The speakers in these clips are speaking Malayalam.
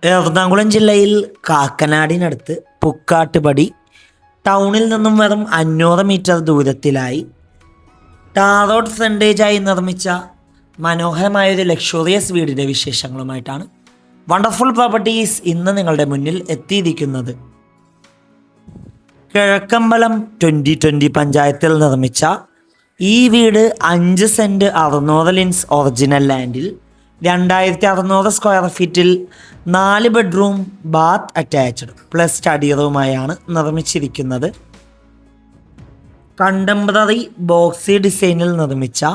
എറണാകുളം ജില്ലയിൽ കാക്കനാടിനടുത്ത് പുക്കാട്ടുപടി ടൗണിൽ നിന്നും വെറും 500 മീറ്റർ ദൂരത്തിലായി ടാർ റോഡ് ഫ്രണ്ടേജായി നിർമ്മിച്ച മനോഹരമായൊരു ലക്ഷറിയസ് വീടിൻ്റെ വിശേഷങ്ങളുമായിട്ടാണ് വണ്ടർഫുൾ പ്രോപ്പർട്ടീസ് ഇന്ന് നിങ്ങളുടെ മുന്നിൽ എത്തിയിരിക്കുന്നത്. കിഴക്കമ്പലം 2020 പഞ്ചായത്തിൽ നിർമ്മിച്ച ഈ വീട് 5 സെൻറ്റ് 600 ലിൻസ് ഒറിജിനൽ ലാൻഡിൽ 2600 സ്ക്വയർ ഫീറ്റിൽ 4 bedroom bath attached plus study റൂമായാണ് നിർമ്മിച്ചിരിക്കുന്നത്. കണ്ടംപററി ബോക്സി ഡിസൈനിൽ നിർമ്മിച്ച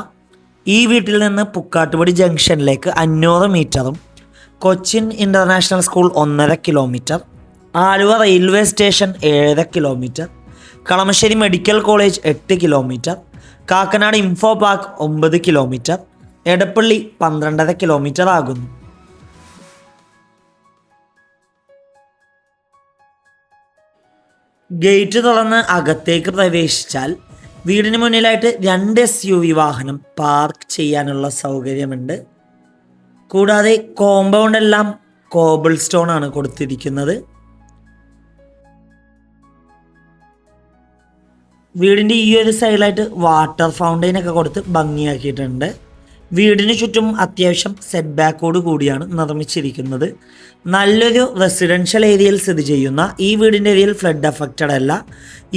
ഈ വീട്ടിൽ നിന്ന് പുക്കാട്ടുപടി ജംഗ്ഷനിലേക്ക് 500 മീറ്ററും Cochin international school 1.5 kilometre, Aluva railway station 7.5 kilometre, Kalamassery medical college 8 kilometre, Kakkanad info park 9 kilometre, Edappally 12.5 kilometre ആകുന്നു. ഗേറ്റ് തുറന്ന് അകത്തേക്ക് പ്രവേശിച്ചാൽ വീടിന് മുന്നിലായിട്ട് 2 SUV വാഹനം പാർക്ക് ചെയ്യാനുള്ള സൗകര്യമുണ്ട്. കൂടാതെ കോമ്പൗണ്ട് എല്ലാം കോബിൾ സ്റ്റോൺ ആണ് കൊടുത്തിരിക്കുന്നത്. വീടിൻ്റെ ഈ ഒരു സൈഡിലായിട്ട് വാട്ടർ ഫൗണ്ടെയിൻ ഒക്കെ കൊടുത്ത് ഭംഗിയാക്കിയിട്ടുണ്ട്. വീടിന് ചുറ്റും അത്യാവശ്യം സെറ്റ് ബാക്കോട് കൂടിയാണ് നിർമ്മിച്ചിരിക്കുന്നത്. നല്ലൊരു റെസിഡൻഷ്യൽ ഏരിയയിൽ സ്ഥിതി ചെയ്യുന്ന ഈ വീടിൻ്റെ ഏരിയയിൽ ഫ്ലഡ് അഫക്റ്റഡ് അല്ല.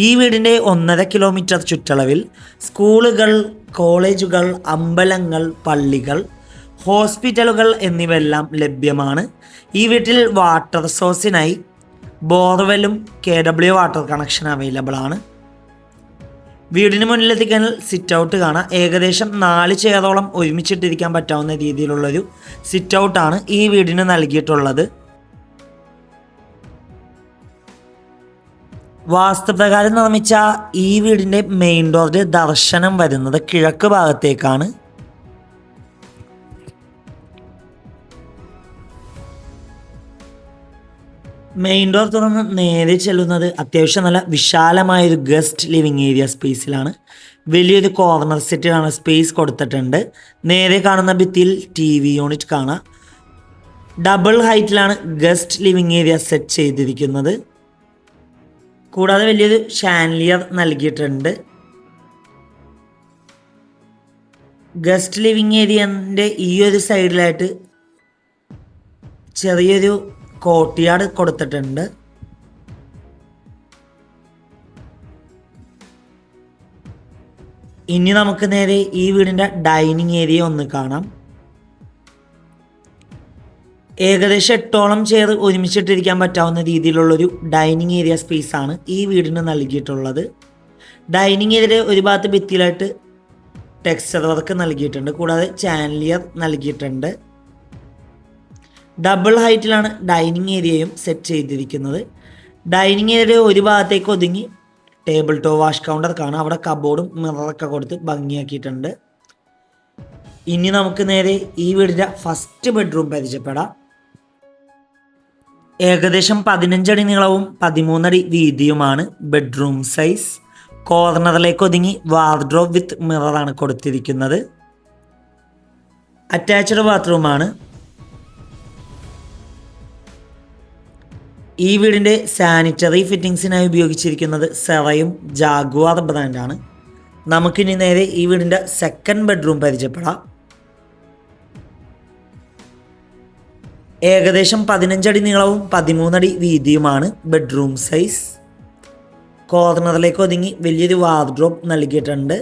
ഈ വീടിൻ്റെ 1.5 കിലോമീറ്റർ ചുറ്റളവിൽ സ്കൂളുകൾ, കോളേജുകൾ, അമ്പലങ്ങൾ, പള്ളികൾ, ഹോസ്പിറ്റലുകൾ എന്നിവയെല്ലാം ലഭ്യമാണ്. ഈ വീട്ടിൽ വാട്ടർ സോഴ്സിനായി ബോർവെല്ലും KW വാട്ടർ കണക്ഷൻ അവൈലബിൾ ആണ്. വീടിന് മുന്നിലെത്തിക്കാൻ സിറ്റ് ഔട്ട് കാണാം. ഏകദേശം 4 ചെയറോളം ഒരുമിച്ചിട്ടിരിക്കാൻ പറ്റാവുന്ന രീതിയിലുള്ളൊരു സിറ്റ് ഔട്ടാണ് ഈ വീടിന് നൽകിയിട്ടുള്ളത്. വാസ്തുപ്രകാരം നിർമ്മിച്ച ഈ വീടിൻ്റെ മെയിൻ ഡോറിൻ്റെ ദർശനം വരുന്നത് കിഴക്ക് ഭാഗത്തേക്കാണ്. മെയിൻ ഡോർ തുറന്ന് നേരെ ചെല്ലുന്നത് അത്യാവശ്യം നല്ല വിശാലമായൊരു ഗസ്റ്റ് ലിവിങ് ഏരിയ സ്പേസിലാണ്. വലിയൊരു കോർണർ സെറ്റിലാണ് സ്പേസ് കൊടുത്തിട്ടുണ്ട്. നേരെ കാണുന്ന ഭിത്തിയിൽ TV യൂണിറ്റ് കാണാം. ഡബിൾ ഹൈറ്റിലാണ് ഗസ്റ്റ് ലിവിങ് ഏരിയ സെറ്റ് ചെയ്തിരിക്കുന്നത്. കൂടാതെ വലിയൊരു ഷാൻലിയർ നൽകിയിട്ടുണ്ട്. ഗസ്റ്റ് ലിവിങ് ഏരിയൻ്റെ ഈ ഒരു സൈഡിലായിട്ട് ചെറിയൊരു കോർട്ട്യാർഡ് കൊടുത്തിട്ടുണ്ട്. ഇനി നമുക്ക് നേരെ ഈ വീടിൻ്റെ ഡൈനിങ് ഏരിയ ഒന്ന് കാണാം. ഏകദേശം 8ഓളം ചെയർ ഒരുമിച്ചിട്ടിരിക്കാൻ പറ്റാവുന്ന രീതിയിലുള്ളൊരു ഡൈനിങ് ഏരിയ സ്പേസാണ് ഈ വീടിന് നൽകിയിട്ടുള്ളത്. ഡൈനിങ് ഏരിയ ഒരു ഭാഗത്ത് ഭിത്തിയിലായിട്ട് ടെക്സ്ചർ വർക്ക് നൽകിയിട്ടുണ്ട്. കൂടാതെ ചാൻലിയർ നൽകിയിട്ടുണ്ട്. ഡബിൾ ഹൈറ്റിലാണ് ഡൈനിങ് ഏരിയയും സെറ്റ് ചെയ്തിരിക്കുന്നത്. ഡൈനിങ് ഏരിയ ഒരു ഭാഗത്തേക്ക് ഒതുങ്ങി ടേബിൾ ടോപ്പ് വാഷ് കൗണ്ടർ കാണാം. അവിടെ കബോർഡും മിററൊക്കെ കൊടുത്ത് ഭംഗിയാക്കിയിട്ടുണ്ട്. ഇനി നമുക്ക് നേരെ ഈ വീടിൻ്റെ ഫസ്റ്റ് ബെഡ്റൂം പരിചയപ്പെടാം. ഏകദേശം 15 അടി നീളവും 13 അടി വീതിയുമാണ് ബെഡ്റൂം സൈസ്. കോർണറിലേക്ക് ഒതുങ്ങി വാർഡ്രോബ് വിത്ത് മിററാണ് കൊടുത്തിരിക്കുന്നത്. അറ്റാച്ച്ഡ് ബാത്റൂമാണ്. ഈ വീടിൻ്റെ സാനിറ്ററി ഫിറ്റിങ്സിനായി ഉപയോഗിച്ചിരിക്കുന്നത് സെറയും ജാഗ്വാർ ബ്രാൻഡാണ്. നമുക്കിനി നേരെ ഈ വീടിൻ്റെ സെക്കൻഡ് ബെഡ്റൂം പരിചയപ്പെടാം. ഏകദേശം 15 അടി നീളവും 13 അടി വീതിയുമാണ് ബെഡ്റൂം സൈസ്. കോർണറിലേക്ക് ഒതുങ്ങി വലിയൊരു വാർഡ്രോബ് നൽകിയിട്ടുണ്ട്.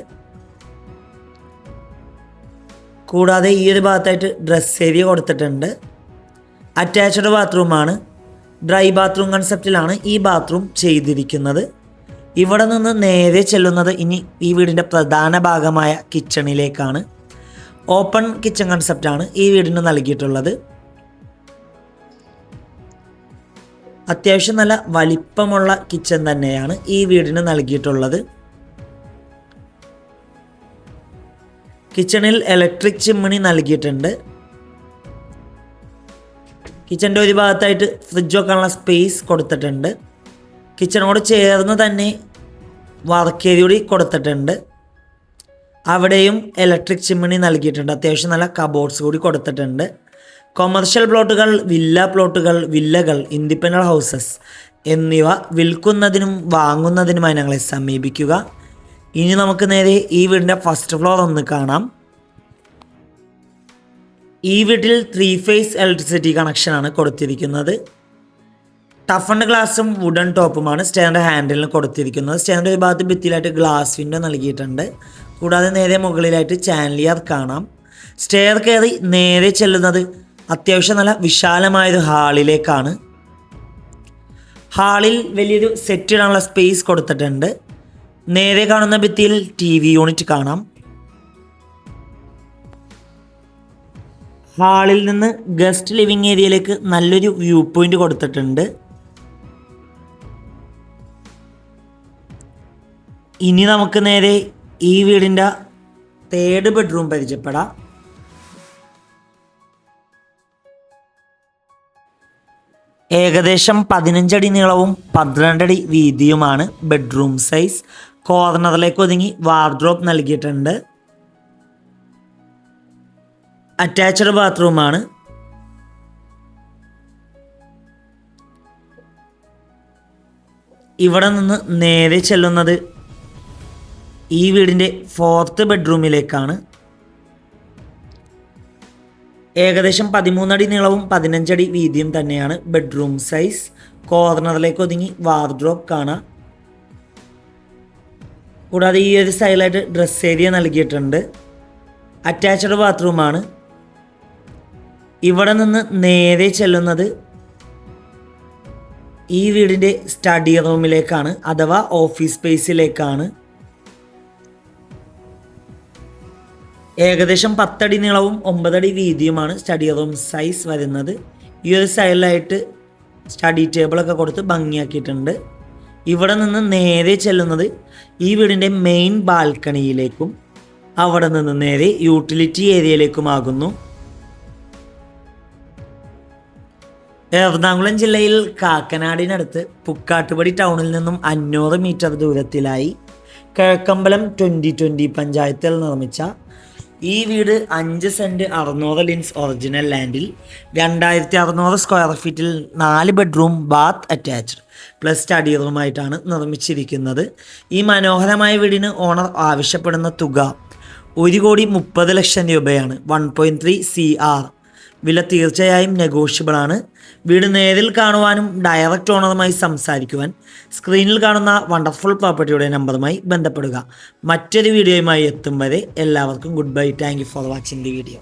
കൂടാതെ ഈ ഒരു ഭാഗത്തായിട്ട് ഡ്രസ് ഏരിയ കൊടുത്തിട്ടുണ്ട്. അറ്റാച്ച്ഡ് ബാത്റൂമാണ്. ഡ്രൈ ബാത്റൂം കൺസെപ്റ്റിലാണ് ഈ ബാത്റൂം ചെയ്തിരിക്കുന്നത്. ഇവിടെ നിന്ന് നേരെ ചെല്ലുന്നത് ഇനി ഈ വീടിൻ്റെ പ്രധാന ഭാഗമായ കിച്ചണിലേക്കാണ്. ഓപ്പൺ കിച്ചൺ കൺസെപ്റ്റാണ് ഈ വീടിന് നൽകിയിട്ടുള്ളത്. അത്യാവശ്യം നല്ല വലിപ്പമുള്ള കിച്ചൺ തന്നെയാണ് ഈ വീടിന് നൽകിയിട്ടുള്ളത്. കിച്ചണിൽ ഇലക്ട്രിക് ചിമ്മിണി നൽകിയിട്ടുണ്ട്. കിച്ചൻ്റെ ഒരു ഭാഗത്തായിട്ട് ഫ്രിഡ്ജ് വെക്കാനുള്ള സ്പേസ് കൊടുത്തിട്ടുണ്ട്. കിച്ചണോട് ചേർന്ന് തന്നെ വർക്ക് ഏരിയ കൂടി കൊടുത്തിട്ടുണ്ട്. അവിടെയും ഇലക്ട്രിക് ചിമ്മിണി നൽകിയിട്ടുണ്ട്. അത്യാവശ്യം നല്ല കബോർഡ്സ് കൂടി കൊടുത്തിട്ടുണ്ട്. കൊമേർഷ്യൽ പ്ലോട്ടുകൾ, വില്ല പ്ലോട്ടുകൾ, വില്ലകൾ, ഇൻഡിപെൻഡൻ്റ് ഹൗസസ് എന്നിവ വിൽക്കുന്നതിനും വാങ്ങുന്നതിനുമായി ഞങ്ങളെ സമീപിക്കുക. ഇനി നമുക്ക് നേരെ ഈ വീടിൻ്റെ ഫസ്റ്റ് ഫ്ലോർ ഒന്ന് കാണാം. ഈ വീട്ടിൽ 3 ഫേസ് ഇലക്ട്രിസിറ്റി കണക്ഷനാണ് കൊടുത്തിരിക്കുന്നത്. ടഫൻഡ് ഗ്ലാസും വുഡൻ ടോപ്പുമാണ് സ്റ്റെയറിൻ്റെ ഹാൻഡിലിന് കൊടുത്തിരിക്കുന്നത്. സ്റ്റെയറിൻ്റെ ഒരു ഭാഗത്ത് ഭിത്തിയിലായിട്ട് ഗ്ലാസ് വിൻഡോ നൽകിയിട്ടുണ്ട്. കൂടാതെ നേരെ മുകളിലായിട്ട് ചാൻലിയർ കാണാം. സ്റ്റെയർ കയറി നേരെ ചെല്ലുന്നത് അത്യാവശ്യം നല്ല വിശാലമായൊരു ഹാളിലേക്കാണ്. ഹാളിൽ വലിയൊരു സെറ്റ് ഇടാനുള്ള സ്പേസ് കൊടുത്തിട്ടുണ്ട്. നേരെ കാണുന്ന ഭിത്തിയിൽ TV യൂണിറ്റ് കാണാം. ഹാളിൽ നിന്ന് ഗസ്റ്റ് ലിവിങ് ഏരിയയിലേക്ക് നല്ലൊരു വ്യൂ പോയിന്റ് കൊടുത്തിട്ടുണ്ട്. ഇനി നമുക്ക് നേരെ ഈ വീടിൻ്റെ 3rd ബെഡ്റൂം പരിചയപ്പെടാം. ഏകദേശം 15 അടി നീളവും 12 അടി വീതിയുമാണ് ബെഡ്റൂം സൈസ്. കോർണറിലേക്ക് ഒതുങ്ങി വാർഡ്രോബ് നൽകിയിട്ടുണ്ട്. അറ്റാച്ച്ഡ് ബാത്റൂമാണ്. ഇവിടെ നിന്ന് നേരെ ചെല്ലുന്നത് ഈ വീടിൻ്റെ 4th ബെഡ്റൂമിലേക്കാണ്. ഏകദേശം 13 അടി നീളവും 15 അടി വീതിയും തന്നെയാണ് ബെഡ്റൂം സൈസ്. കോർണറിലേക്ക് ഒതുങ്ങി വാർഡ്രോബ് കാണാം. കൂടാതെ ഈ ഒരു സൈഡിലായിട്ട് ഡ്രസ് ഏരിയ നൽകിയിട്ടുണ്ട്. അറ്റാച്ച്ഡ് ബാത്റൂമാണ്. ഇവിടെ നിന്ന് നേരെ ചെല്ലുന്നത് ഈ വീടിൻ്റെ സ്റ്റഡി റൂമിലേക്കാണ്, അഥവാ ഓഫീസ് സ്പേസിലേക്കാണ്. ഏകദേശം 10 അടി നീളവും 9 അടി വീതിയുമാണ് സ്റ്റഡി റൂം സൈസ് വരുന്നത്. ഈ ഒരു സൈഡിലായിട്ട് സ്റ്റഡി ടേബിളൊക്കെ കൊടുത്ത് ഭംഗിയാക്കിയിട്ടുണ്ട്. ഇവിടെ നിന്ന് നേരെ ചെല്ലുന്നത് ഈ വീടിൻ്റെ മെയിൻ ബാൽക്കണിയിലേക്കും അവിടെ നിന്ന് നേരെ യൂട്ടിലിറ്റി ഏരിയയിലേക്കുമാകുന്നു. എറണാകുളം ജില്ലയിൽ കാക്കനാടിനടുത്ത് പുക്കാട്ടുപടി ടൗണിൽ നിന്നും 500 മീറ്റർ ദൂരത്തിലായി കിഴക്കമ്പലം 2020 പഞ്ചായത്തിൽ നിർമ്മിച്ച ഈ വീട് 5 സെൻറ്റ് 600 ലിൻസ് ഒറിജിനൽ ലാൻഡിൽ 2600 സ്ക്വയർ ഫീറ്റിൽ 4 bedroom bath attached plus study റൂമായിട്ടാണ് നിർമ്മിച്ചിരിക്കുന്നത്. ഈ മനോഹരമായ വീടിന് ഓണർ ആവശ്യപ്പെടുന്ന തുക 1,30,00,000 രൂപയാണ്. 1.3 CR. വില തീർച്ചയായും നെഗോഷ്യബിൾ ആണ്. വീട് നേരിൽ കാണുവാനും ഡയറക്റ്റ് ഓണറുമായി സംസാരിക്കുവാൻ സ്ക്രീനിൽ കാണുന്ന വണ്ടർഫുൾ പ്രോപ്പർട്ടിയുടെ നമ്പറുമായി ബന്ധപ്പെടുക. മറ്റൊരു വീഡിയോയുമായി എത്തും വരെ എല്ലാവർക്കും good bye. Thank you for watching the video.